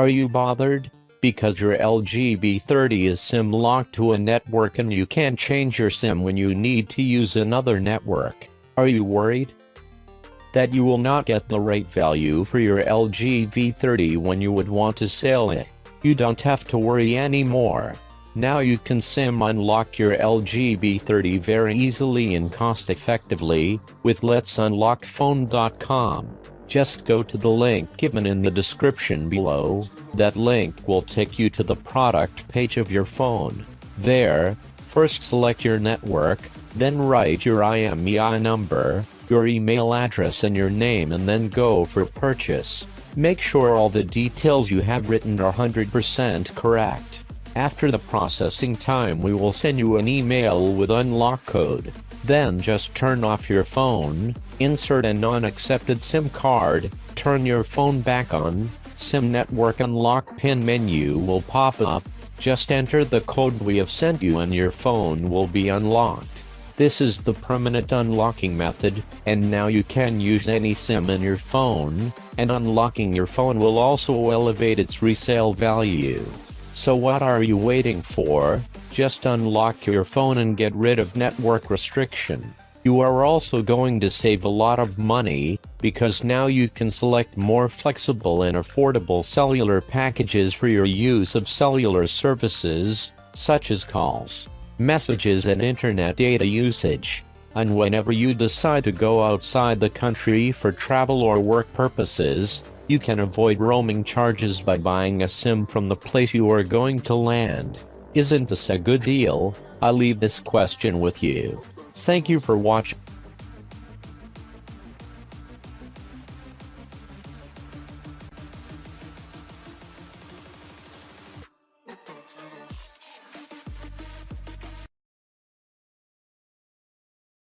Are you bothered? Because your LG V30 is SIM locked to a network and you can't change your SIM when you need to use another network. Are you worried that you will not get the right value for your LG V30 when you would want to sell it? You don't have to worry anymore. Now you can SIM unlock your LG V30 very easily and cost-effectively with letsunlockphone.com. Just go to the link given in the description below. That link will take you to the product page of your phone. There, first select your network, then write your IMEI number, your email address and your name, and then go for purchase. Make sure all the details you have written are 100% correct. After the processing time, we will send you an email with unlock code. Then just turn off your phone, insert a non-accepted SIM card, turn your phone back on, SIM network unlock pin menu will pop up, just enter the code we have sent you and your phone will be unlocked. This is the permanent unlocking method, and now you can use any SIM in your phone, and unlocking your phone will also elevate its resale value. So what are you waiting for? Just unlock your phone and get rid of network restriction. You are also going to save a lot of money, because now you can select more flexible and affordable cellular packages for your use of cellular services, such as calls, messages and internet data usage. And whenever you decide to go outside the country for travel or work purposes, you can avoid roaming charges by buying a SIM from the place you are going to land. Isn't this a good deal? I leave this question with you. Thank you for watching.